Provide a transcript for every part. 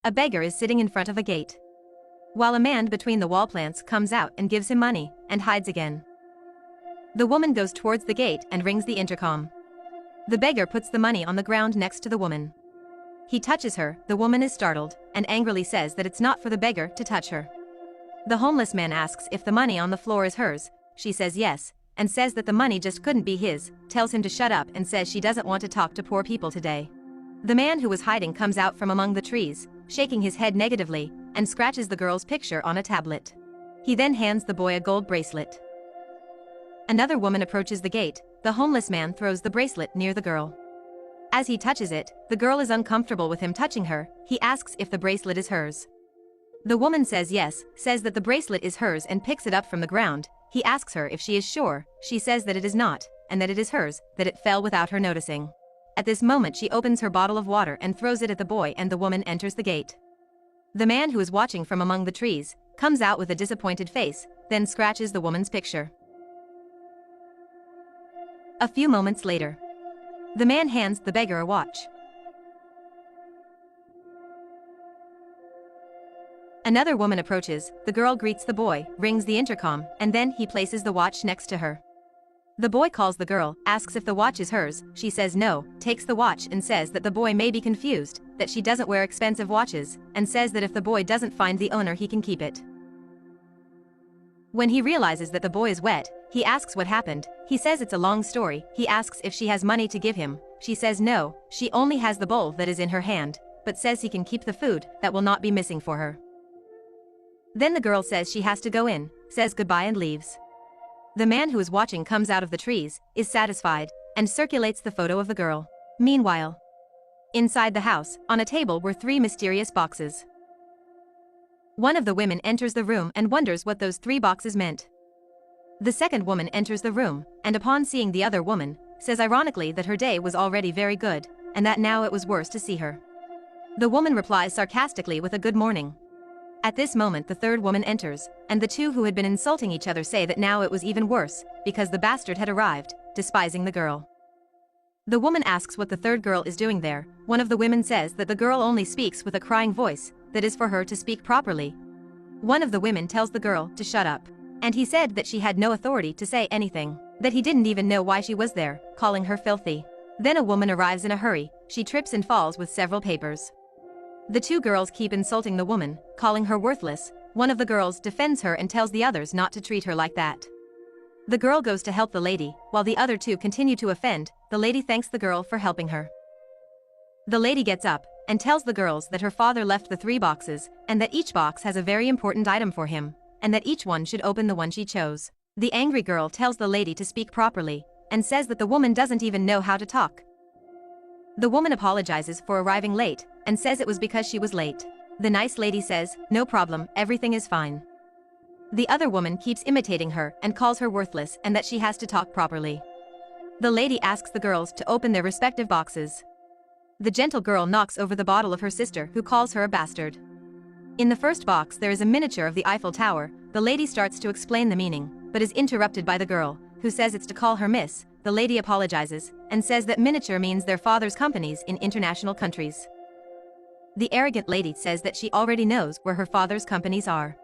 A beggar is sitting in front of a gate, while a man between the wall plants comes out and gives him money, and hides again. The woman goes towards the gate and rings the intercom. The beggar puts the money on the ground next to the woman. He touches her, the woman is startled, and angrily says that it's not for the beggar to touch her. The homeless man asks if the money on the floor is hers, she says yes, and says that the money just couldn't be his, tells him to shut up and says she doesn't want to talk to poor people today. The man who was hiding comes out from among the trees, shaking his head negatively, and scratches the girl's picture on a tablet. He then hands the boy a gold bracelet. Another woman approaches the gate, the homeless man throws the bracelet near the girl. As he touches it, the girl is uncomfortable with him touching her, he asks if the bracelet is hers. The woman says yes, says that the bracelet is hers and picks it up from the ground. He asks her if she is sure, she says that it is not, and that it is hers, that it fell without her noticing. At this moment she opens her bottle of water and throws it at the boy and the woman enters the gate. The man who is watching from among the trees comes out with a disappointed face, then scratches the woman's picture. A few moments later, the man hands the beggar a watch. Another woman approaches, the girl greets the boy, rings the intercom, and then he places the watch next to her. The boy calls the girl, asks if the watch is hers, she says no, takes the watch and says that the boy may be confused, that she doesn't wear expensive watches, and says that if the boy doesn't find the owner he can keep it. When he realizes that the boy is wet, he asks what happened, he says it's a long story, he asks if she has money to give him, she says no, she only has the bowl that is in her hand, but says he can keep the food that will not be missing for her. Then the girl says she has to go in, says goodbye and leaves. The man who is watching comes out of the trees, is satisfied, and circulates the photo of the girl. Meanwhile, inside the house, on a table were 3 mysterious boxes. One of the women enters the room and wonders what those 3 boxes meant. The second woman enters the room, and upon seeing the other woman, says ironically that her day was already very good, and that now it was worse to see her. The woman replies sarcastically with a good morning. At this moment the third woman enters, and the 2 who had been insulting each other say that now it was even worse, because the bastard had arrived, despising the girl. The woman asks what the third girl is doing there. One of the women says that the girl only speaks with a crying voice, that is for her to speak properly. One of the women tells the girl to shut up, and he said that she had no authority to say anything, that he didn't even know why she was there, calling her filthy. Then a woman arrives in a hurry, she trips and falls with several papers. The 2 girls keep insulting the woman, calling her worthless. One of the girls defends her and tells the others not to treat her like that. The girl goes to help the lady, while the other 2 continue to offend. The lady thanks the girl for helping her. The lady gets up and tells the girls that her father left the 3 boxes, and that each box has a very important item for him, and that each one should open the one she chose. The angry girl tells the lady to speak properly, and says that the woman doesn't even know how to talk. The woman apologizes for arriving late, and says it was because she was late. The nice lady says, no problem, everything is fine. The other woman keeps imitating her and calls her worthless and that she has to talk properly. The lady asks the girls to open their respective boxes. The gentle girl knocks over the bottle of her sister, who calls her a bastard. In the first box there is a miniature of the Eiffel Tower. The lady starts to explain the meaning, but is interrupted by the girl, who says it's to call her miss. The lady apologizes, and says that miniature means their father's companies in international countries. The arrogant lady says that she already knows where her father's companies are.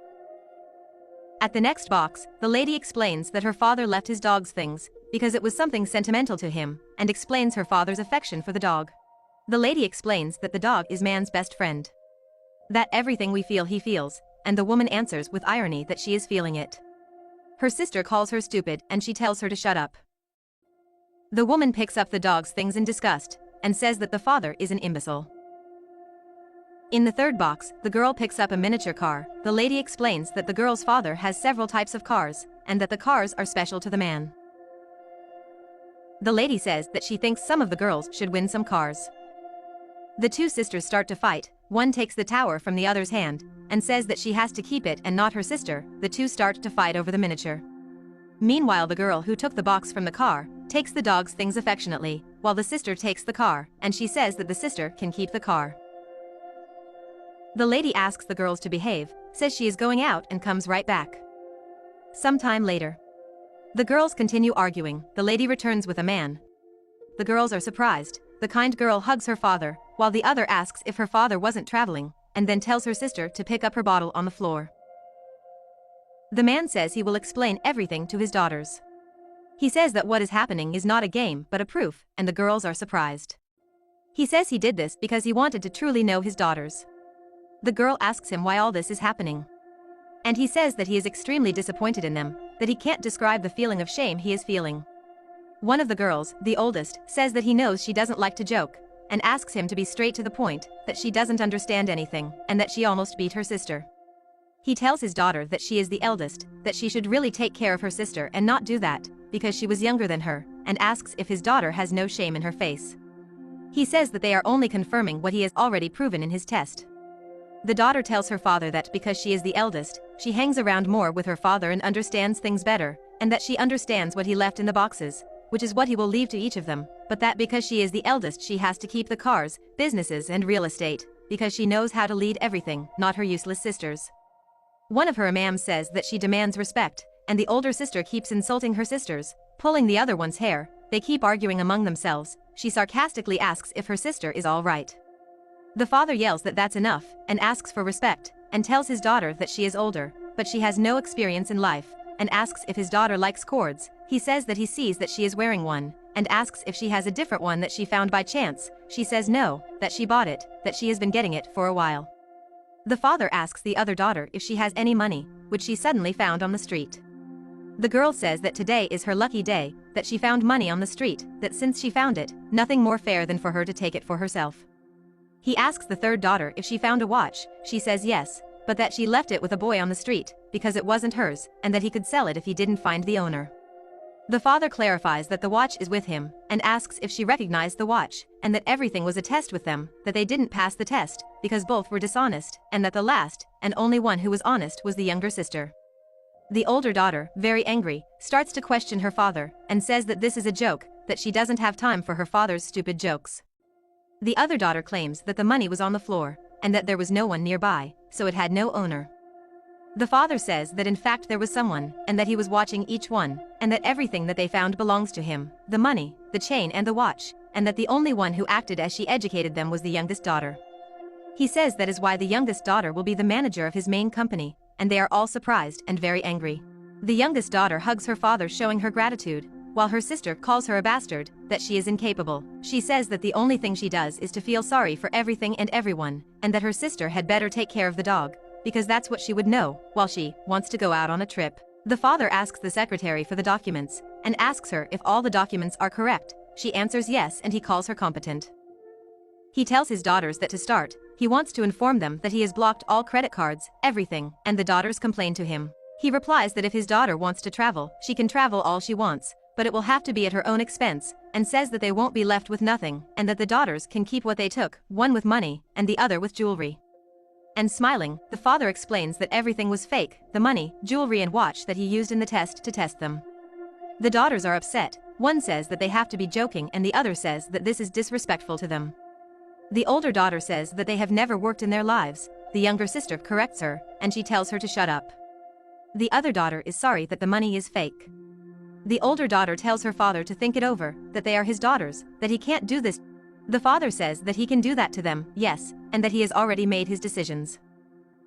At the next box, the lady explains that her father left his dog's things, because it was something sentimental to him, and explains her father's affection for the dog. The lady explains that the dog is man's best friend. That everything we feel he feels, and the woman answers with irony that she is feeling it. Her sister calls her stupid and she tells her to shut up. The woman picks up the dog's things in disgust, and says that the father is an imbecile. In the third box, the girl picks up a miniature car. The lady explains that the girl's father has several types of cars, and that the cars are special to the man. The lady says that she thinks some of the girls should win some cars. The 2 sisters start to fight. One takes the tower from the other's hand, and says that she has to keep it and not her sister. The 2 start to fight over the miniature. Meanwhile the girl who took the box from the car takes the dog's things affectionately, while the sister takes the car, and she says that the sister can keep the car. The lady asks the girls to behave, says she is going out and comes right back. Some time later, the girls continue arguing. The lady returns with a man. The girls are surprised. The kind girl hugs her father, while the other asks if her father wasn't traveling, and then tells her sister to pick up her bottle on the floor. The man says he will explain everything to his daughters. He says that what is happening is not a game but a proof, and the girls are surprised. He says he did this because he wanted to truly know his daughters. The girl asks him why all this is happening. And he says that he is extremely disappointed in them, that he can't describe the feeling of shame he is feeling. One of the girls, the oldest, says that he knows she doesn't like to joke, and asks him to be straight to the point, that she doesn't understand anything, and that she almost beat her sister. He tells his daughter that she is the eldest, that she should really take care of her sister and not do that, because she was younger than her, and asks if his daughter has no shame in her face. He says that they are only confirming what he has already proven in his test. The daughter tells her father that because she is the eldest, she hangs around more with her father and understands things better, and that she understands what he left in the boxes, which is what he will leave to each of them, but that because she is the eldest she has to keep the cars, businesses and real estate, because she knows how to lead everything, not her useless sisters. One of her imams says that she demands respect, and the older sister keeps insulting her sisters, pulling the other one's hair. They keep arguing among themselves. She sarcastically asks if her sister is all right. The father yells that that's enough, and asks for respect, and tells his daughter that she is older, but she has no experience in life, and asks if his daughter likes cords. He says that he sees that she is wearing one, and asks if she has a different one that she found by chance. She says no, that she bought it, that she has been getting it for a while. The father asks the other daughter if she has any money, which she suddenly found on the street. The girl says that today is her lucky day, that she found money on the street, that since she found it, nothing more fair than for her to take it for herself. He asks the third daughter if she found a watch. She says yes, but that she left it with a boy on the street, because it wasn't hers, and that he could sell it if he didn't find the owner. The father clarifies that the watch is with him, and asks if she recognized the watch, and that everything was a test with them, that they didn't pass the test, because both were dishonest, and that the last, and only one who was honest was the younger sister. The older daughter, very angry, starts to question her father, and says that this is a joke, that she doesn't have time for her father's stupid jokes. The other daughter claims that the money was on the floor, and that there was no one nearby, so it had no owner. The father says that in fact there was someone, and that he was watching each one, and that everything that they found belongs to him, the money, the chain and the watch, and that the only one who acted as she educated them was the youngest daughter. He says that is why the youngest daughter will be the manager of his main company, and they are all surprised and very angry. The youngest daughter hugs her father showing her gratitude, while her sister calls her a bastard, that she is incapable. She says that the only thing she does is to feel sorry for everything and everyone, and that her sister had better take care of the dog, because that's what she would know, while she wants to go out on a trip. The father asks the secretary for the documents, and asks her if all the documents are correct. She answers yes, and he calls her competent. He tells his daughters that to start, he wants to inform them that he has blocked all credit cards, everything, and the daughters complain to him. He replies that if his daughter wants to travel, she can travel all she wants, but it will have to be at her own expense, and says that they won't be left with nothing, and that the daughters can keep what they took, one with money, and the other with jewelry. And smiling, the father explains that everything was fake, the money, jewelry and watch that he used in the test to test them. The daughters are upset. One says that they have to be joking and the other says that this is disrespectful to them. The older daughter says that they have never worked in their lives. The younger sister corrects her, and she tells her to shut up. The other daughter is sorry that the money is fake. The older daughter tells her father to think it over, that they are his daughters, that he can't do this. The father says that he can do that to them, yes, and that he has already made his decisions.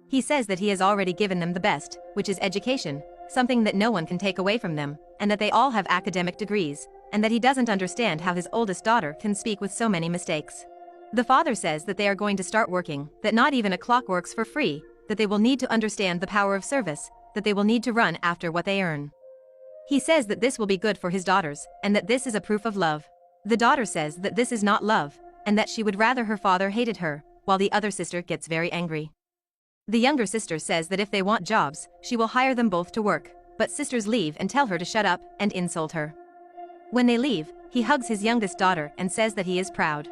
He says that he has already given them the best, which is education, something that no one can take away from them, and that they all have academic degrees, and that he doesn't understand how his oldest daughter can speak with so many mistakes. The father says that they are going to start working, that not even a clock works for free, that they will need to understand the power of service, that they will need to run after what they earn. He says that this will be good for his daughters, and that this is a proof of love. The daughter says that this is not love, and that she would rather her father hated her, while the other sister gets very angry. The younger sister says that if they want jobs, she will hire them both to work, but sisters leave and tell her to shut up and insult her. When they leave, he hugs his youngest daughter and says that he is proud.